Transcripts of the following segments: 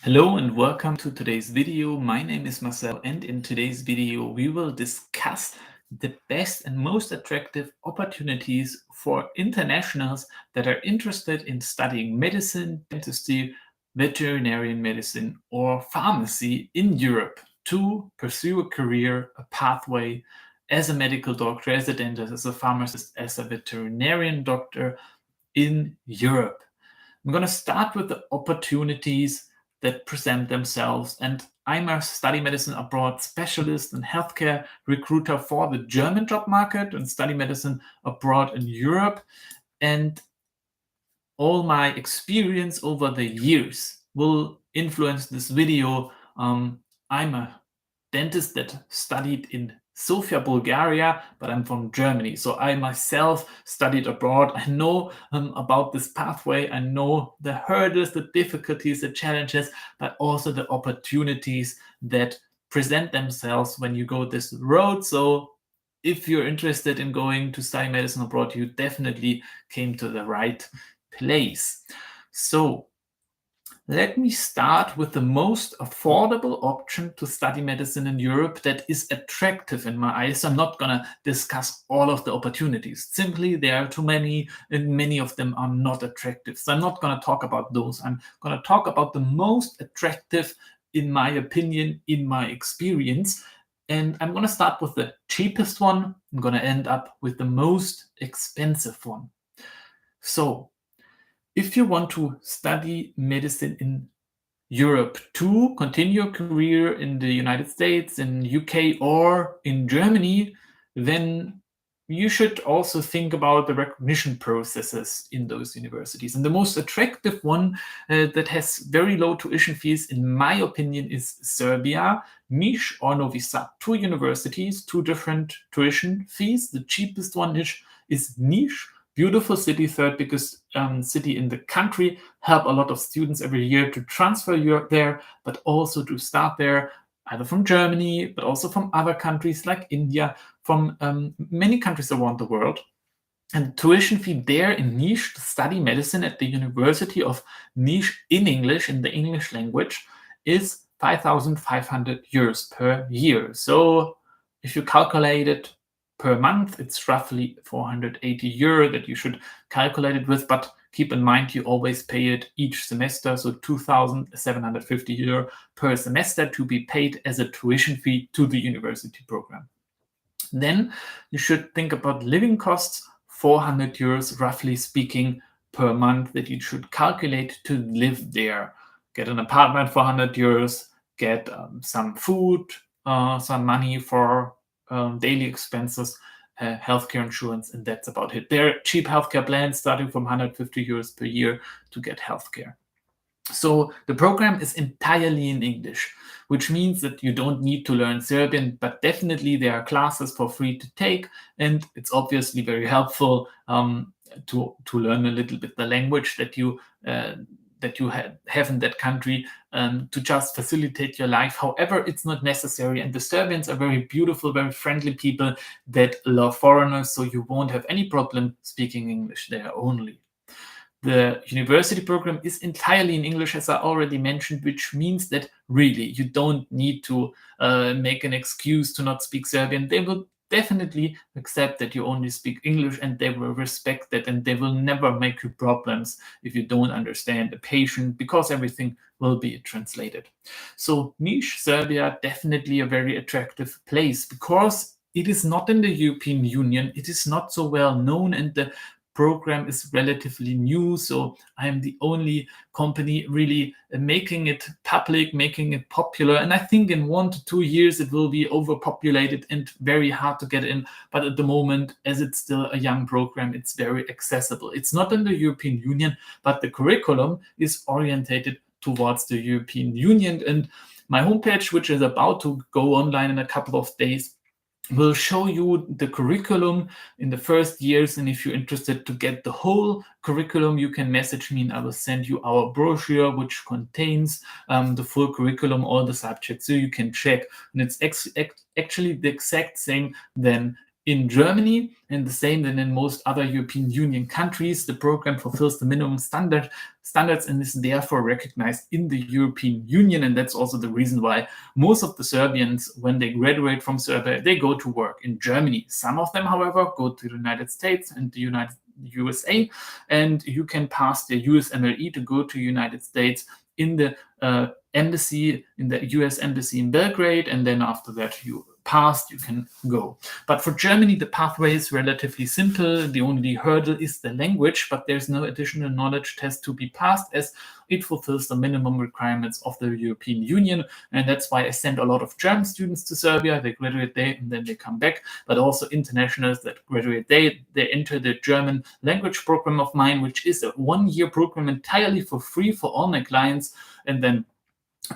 Hello and welcome to today's video. My name is Marcel, and in today's video we will discuss the best and most attractive opportunities for internationals that are interested in studying medicine, dentistry, veterinary medicine, or pharmacy in Europe to pursue a career, a pathway as a medical doctor, as a dentist, as a pharmacist, as a veterinarian doctor in Europe. I'm going to start with the opportunities that present themselves. And I'm a study medicine abroad specialist and healthcare recruiter for the German job market and study medicine abroad in Europe. And all my experience over the years will influence this video. I'm a dentist that studied in Sofia, Bulgaria, but I'm from Germany. So I myself studied abroad. I know about this pathway. I know the hurdles, the difficulties, the challenges, but also the opportunities that present themselves when you go this road. So if you're interested in going to study medicine abroad, you definitely came to the right place. So let me start with the most affordable option to study medicine in Europe that is attractive in my eyes. I'm not going to discuss all of the opportunities. Simply, there are too many, and many of them are not attractive. So I'm not going to talk about those. I'm going to talk about the most attractive, in my opinion, in my experience. And I'm going to start with the cheapest one. I'm going to end up with the most expensive one. So, if you want to study medicine in Europe to continue your career in the United States, in UK, or in Germany, then you should also think about the recognition processes in those universities. And the most attractive one that has very low tuition fees, in my opinion, is Serbia, Niš or Novi Sad. Two universities, two different tuition fees. The cheapest one is Niš. Beautiful city, third biggest city in the country, help a lot of students every year to transfer there, but also to start there, either from Germany, but also from other countries like India, from many countries around the world. And the tuition fee there in Niš to study medicine at the University of Niš in English, in the English language, is 5,500 euros per year. So if you calculate it per month, it's roughly 480 euro that you should calculate it with, but keep in mind you always pay it each semester, so 2,750 euro per semester to be paid as a tuition fee to the university program. Then you should think about living costs, 400 euros roughly speaking per month that you should calculate to live there. Get an apartment for 100 euros, get some food, some money for daily expenses, healthcare insurance, and that's about it. There are cheap healthcare plans starting from 150 euros per year to get healthcare. So the program is entirely in English, which means that you don't need to learn Serbian, but definitely there are classes for free to take, and it's obviously very helpful to learn a little bit the language that you have in that country to just facilitate your life. However, it's not necessary, and the Serbians are very beautiful, very friendly people that love foreigners, so you won't have any problem speaking English there only. The university program is entirely in English, as I already mentioned, which means that really you don't need to make an excuse to not speak Serbian. They will definitely accept that you only speak English, and they will respect that, and they will never make you problems if you don't understand a patient, because everything will be translated. So Niš, Serbia, definitely a very attractive place because it is not in the European Union. It is not so well known, and the program is relatively new, so I am the only company really making it public, making it popular, and I think in 1 to 2 years it will be overpopulated and very hard to get in, but at the moment, as it's still a young program, it's very accessible. It's not in the European Union, but the curriculum is orientated towards the European Union, and my homepage, which is about to go online in a couple of days, will show you the curriculum in the first years, and if you're interested to get the whole curriculum, you can message me and I will send you our brochure, which contains the full curriculum, all the subjects, so you can check. And it's actually the exact same than in Germany, and the same than in most other European Union countries. The program fulfills the minimum standards and is therefore recognized in the European Union. And that's also the reason why most of the Serbians, when they graduate from Serbia, they go to work in Germany. Some of them, however, go to the United States and the USA, and you can pass the USMLE to go to United States in the embassy, in the US embassy in Belgrade, and then after that you passed, you can go. But for Germany, the pathway is relatively simple. The only hurdle is the language, but there's no additional knowledge test to be passed, as it fulfills the minimum requirements of the European Union. And that's why I send a lot of German students to Serbia. They graduate there and then they come back, but also internationals that graduate there, they enter the German language program of mine, which is a 1-year program entirely for free for all my clients. And then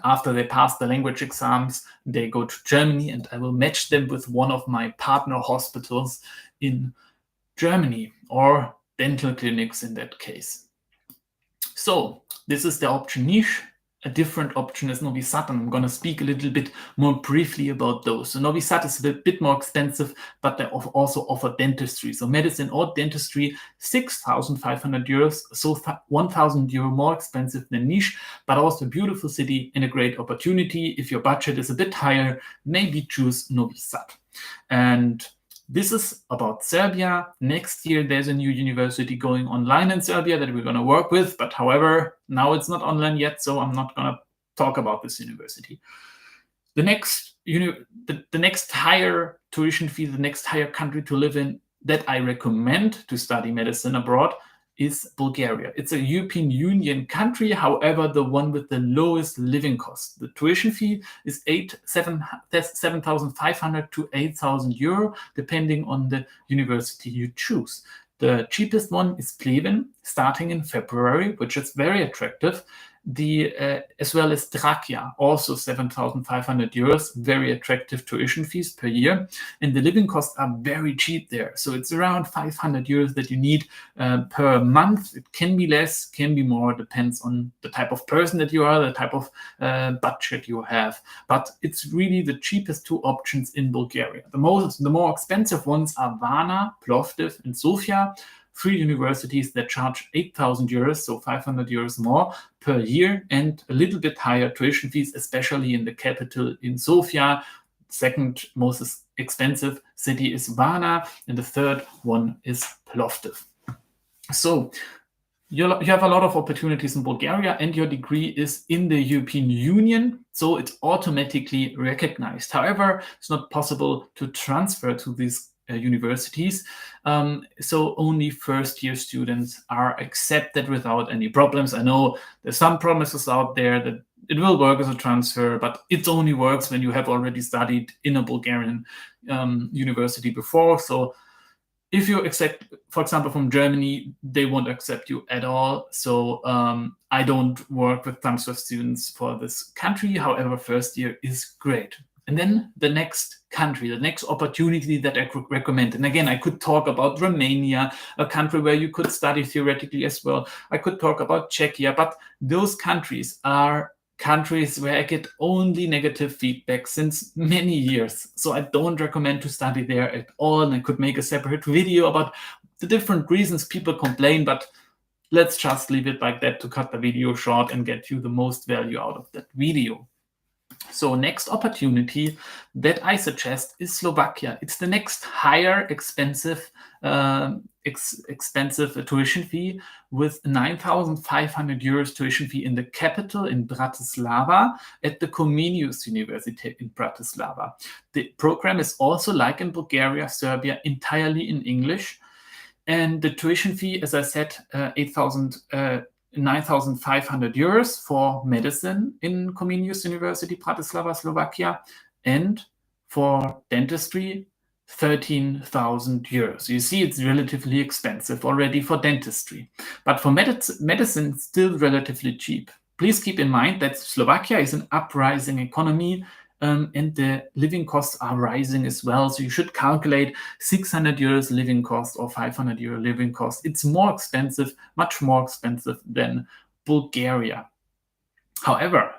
after they pass the language exams, they go to Germany, and I will match them with one of my partner hospitals in Germany, or dental clinics in that case. So this is the option niche. A different option is Novi Sad, and I'm going to speak a little bit more briefly about those. So Novi Sad is a bit more expensive, but they also offer dentistry. So medicine or dentistry, 6,500 euros, so 1,000 euro more expensive than niche, but also a beautiful city and a great opportunity. If your budget is a bit higher, maybe choose Novi Sad. And this is about Serbia. Next year, there's a new university going online in Serbia that we're going to work with. But however, now it's not online yet, so I'm not going to talk about this university. The next higher tuition fee, the next higher country to live in that I recommend to study medicine abroad is Bulgaria. It's a European Union country, however, the one with the lowest living cost. The tuition fee is 7,500 to 8,000 euro, depending on the university you choose. The cheapest one is Pleven, starting in February, which is very attractive. As well as Trakia, also 7,500 euros, very attractive tuition fees per year. And the living costs are very cheap there. So it's around 500 euros that you need per month. It can be less, can be more, depends on the type of person that you are, the type of budget you have. But it's really the cheapest two options in Bulgaria. The more expensive ones are Varna, Plovdiv, and Sofia. 3 universities that charge 8,000 euros, so 500 euros more per year, and a little bit higher tuition fees, especially in the capital in Sofia. Second most expensive city is Varna, and the third one is Plovdiv. So you have a lot of opportunities in Bulgaria, and your degree is in the European Union, so it's automatically recognized. However, it's not possible to transfer to these universities, so only first-year students are accepted without any problems. I know there's some promises out there that it will work as a transfer, but it only works when you have already studied in a Bulgarian university before. So if you accept, for example, from Germany, they won't accept you at all. So I don't work with transfer students for this country. However, first year is great. And then the next country, the next opportunity that I could recommend. And again, I could talk about Romania, a country where you could study theoretically as well. I could talk about Czechia, but those countries are countries where I get only negative feedback since many years. So I don't recommend to study there at all. And I could make a separate video about the different reasons people complain, but let's just leave it like that to cut the video short and get you the most value out of that video. So next opportunity that I suggest is Slovakia. It's the next higher expensive tuition fee with 9,500 euros tuition fee in the capital in Bratislava at the Comenius University in Bratislava. The program is also, like in Bulgaria, Serbia, entirely in English. And the tuition fee, as I said, 9,500 euros for medicine in Comenius University, Bratislava, Slovakia, and for dentistry, 13,000 euros. You see, it's relatively expensive already for dentistry, but for medicine, still relatively cheap. Please keep in mind that Slovakia is an uprising economy, and the living costs are rising as well. So you should calculate 600 euros living cost or 500 euro living cost. It's more expensive, much more expensive than Bulgaria. However,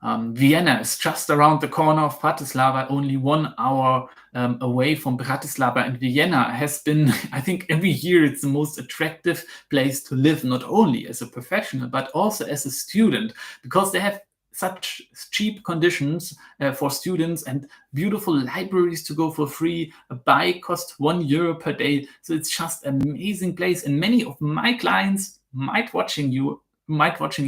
Vienna is just around the corner of Bratislava, only 1 hour away from Bratislava. And Vienna has been, I think every year it's the most attractive place to live, not only as a professional, but also as a student, because they have such cheap conditions for students and beautiful libraries to go for free. A bike costs €1 per day. So it's just an amazing place. And many of my clients might watching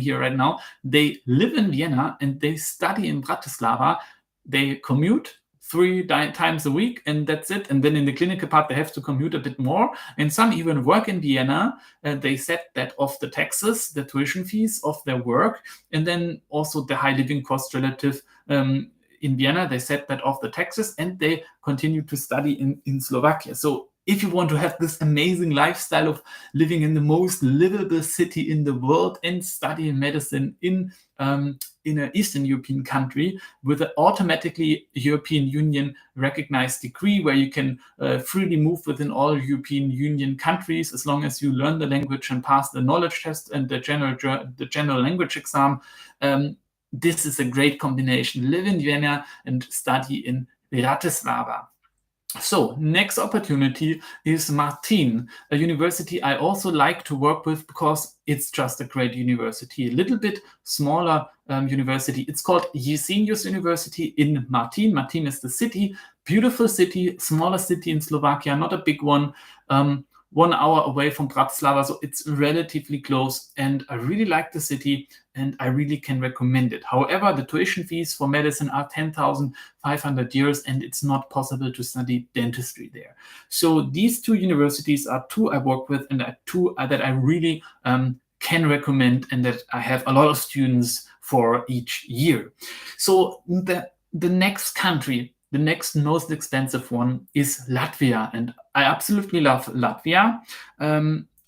here right now, they live in Vienna and they study in Bratislava. They commute 3 times a week and that's it. And then in the clinical part, they have to commute a bit more. And some even work in Vienna. They set that off the taxes, the tuition fees of their work. And then also the high living cost relative in Vienna, they set that off the taxes and they continue to study in Slovakia. So if you want to have this amazing lifestyle of living in the most livable city in the world and studying medicine in an Eastern European country with an automatically European Union recognized degree where you can freely move within all European Union countries as long as you learn the language and pass the knowledge test and the general language exam, this is a great combination. Live in Vienna and study in Bratislava. So next opportunity is Martin, a university I also like to work with because it's just a great university, a little bit smaller university. It's called Jesenius University in Martin. Martin is the city, beautiful city, smaller city in Slovakia, not a big one. 1 hour away from Bratislava, so it's relatively close, and I really like the city and I really can recommend it. However, the tuition fees for medicine are €10,500 and it's not possible to study dentistry there. So these 2 universities are 2 I work with and 2 that I really can recommend and that I have a lot of students for each year. So the next country, the next most expensive one is Latvia, and I absolutely love Latvia.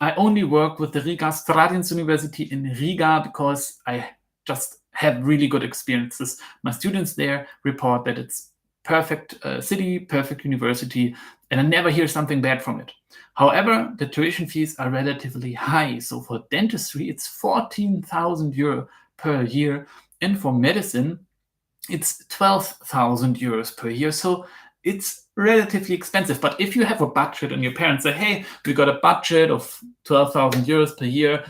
I only work with the Riga Stradiņš University in Riga because I just have really good experiences. My students there report that it's perfect city, perfect university, and I never hear something bad from it. However, the tuition fees are relatively high. So for dentistry, it's €14,000 per year, and for medicine, it's €12,000 per year. So it's relatively expensive. But if you have a budget and your parents say, hey, we got a budget of €12,000 per year,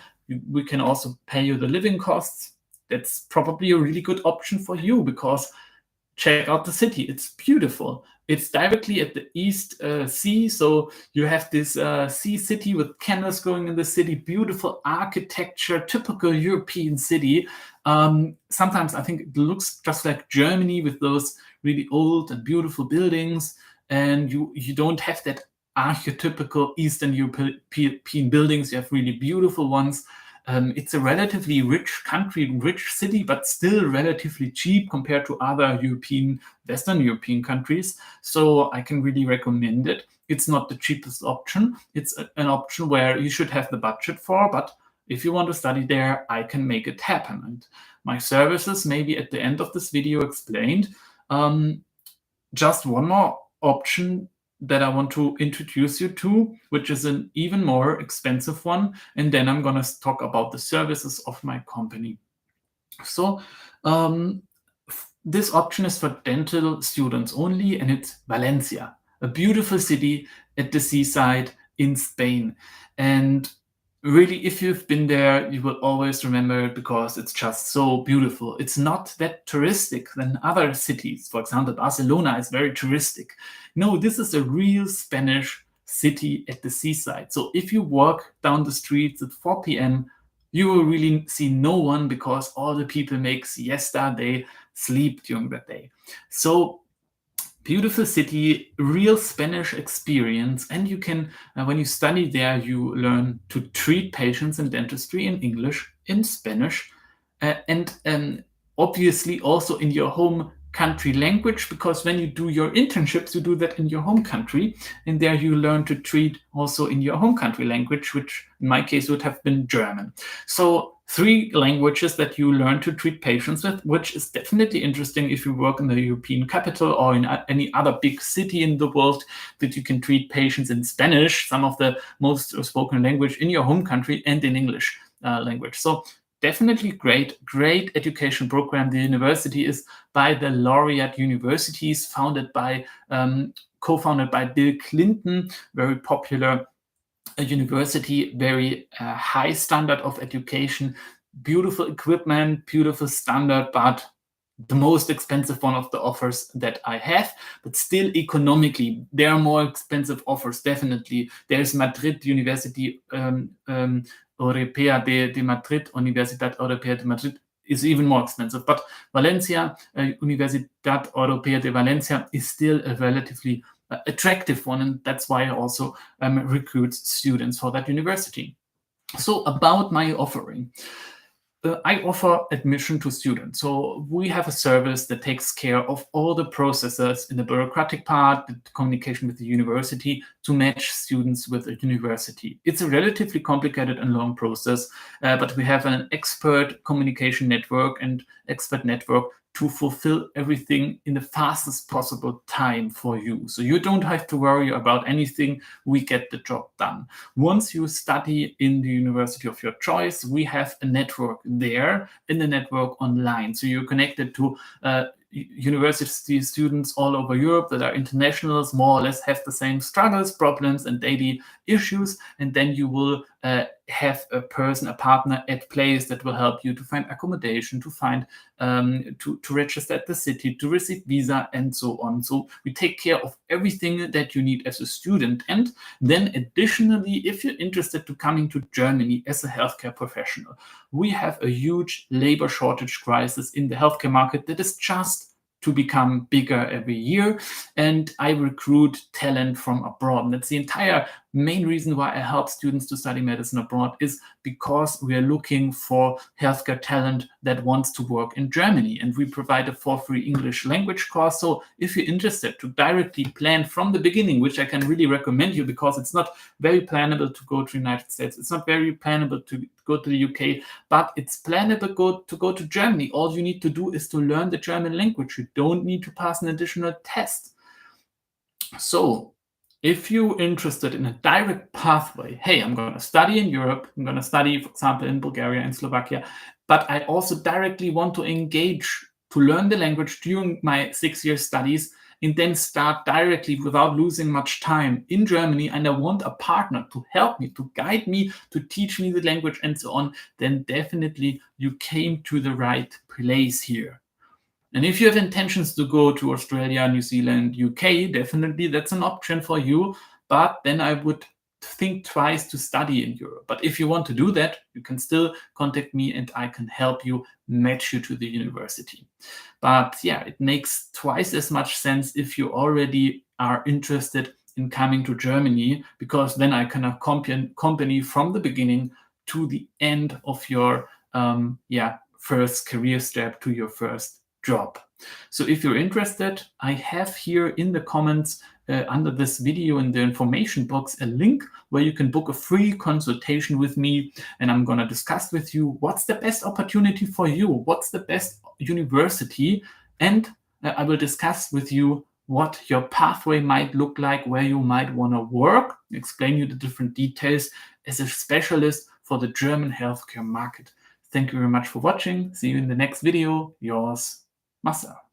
we can also pay you the living costs, that's probably a really good option for you because check out the city. It's beautiful. It's directly at the East Sea. So you have this sea city with canals going in the city, beautiful architecture, typical European city. Sometimes I think it looks just like Germany with those really old and beautiful buildings. And you don't have that archetypical Eastern European buildings. You have really beautiful ones. It's a relatively rich country, rich city, but still relatively cheap compared to other Western European countries. So I can really recommend it. It's not the cheapest option. It's an option where you should have the budget for, but if you want to study there, I can make it happen. And my services may be at the end of this video explained. Just one more option that I want to introduce you to, which is an even more expensive one. And then I'm going to talk about the services of my company. So this option is for dental students only, and it's Valencia, a beautiful city at the seaside in Spain. And really, if you've been there, you will always remember it because it's just so beautiful. It's not that touristic than other cities. For example, Barcelona is very touristic. No, this is a real Spanish city at the seaside. So if you walk down the streets at 4 p.m., you will really see no one because all the people make siesta, they sleep during the day. So beautiful city, real Spanish experience, and you can, when you study there, you learn to treat patients in dentistry in English, in Spanish, and obviously also in your home country language, because when you do your internships, you do that in your home country, and there you learn to treat also in your home country language, which in my case would have been German. So 3 languages that you learn to treat patients with, which is definitely interesting if you work in the European capital or in any other big city in the world, that you can treat patients in Spanish, some of the most spoken language in your home country, and in English language. So definitely great education program. The university is by the Laureate Universities, co-founded by Bill Clinton, very popular university, very high standard of education, beautiful equipment, beautiful standard, but the most expensive one of the offers that I have. But still, economically, there are more expensive offers, definitely. There's Madrid University Europea de Madrid, Universidad Europea de Madrid, is even more expensive. But Valencia, Universidad Europea de Valencia, is still a relatively attractive one, and that's why I also recruit students for that university. So about my offering. I offer admission to students. So we have a service that takes care of all the processes in the bureaucratic part, the communication with the university, to match students with a university. It's a relatively complicated and long process, but we have an expert communication network and expert network to fulfill everything in the fastest possible time for you. So you don't have to worry about anything. We get the job done. Once you study in the university of your choice, we have a network there, in the network online. So you're connected to university students all over Europe that are internationals, more or less have the same struggles, problems, and daily issues. And then you will have a partner at place that will help you to find accommodation, to find to register at the city, to receive visa, and so on. So we take care of everything that you need as a student. And then additionally, if you're interested to coming to Germany as a healthcare professional, we have a huge labor shortage crisis in the healthcare market that is just to become bigger every year, and I recruit talent from abroad. And that's the entire main reason why I help students to study medicine abroad, is because we are looking for healthcare talent that wants to work in Germany, and we provide a for-free English language course. So if you're interested to directly plan from the beginning, which I can really recommend you, because it's not very plannable to go to the United States, it's not very plannable to go to the UK, but it's plannable to go to Germany. All you need to do is to learn the German language. You don't need to pass an additional test. So if you're interested in a direct pathway, hey, I'm going to study in Europe, I'm going to study, for example, in Bulgaria and Slovakia, but I also directly want to engage to learn the language during my 6-year studies, and then start directly without losing much time in Germany, and I want a partner to help me, to guide me, to teach me the language and so on, then definitely you came to the right place here. And if you have intentions to go to Australia, New Zealand, UK, definitely that's an option for you. But then I would think twice to study in Europe. But if you want to do that, you can still contact me and I can help you, match you to the university. But yeah, it makes twice as much sense if you already are interested in coming to Germany, because then I can accompany from the beginning to the end of your first career step, to your first job. So if you're interested, I have here in the comments under this video in the information box a link where you can book a free consultation with me, and I'm going to discuss with you what's the best opportunity for you, what's the best university, and I will discuss with you what your pathway might look like, where you might want to work, explain you the different details as a specialist for the German healthcare market. Thank you very much for watching. See you in the next video. Yours, Marcel.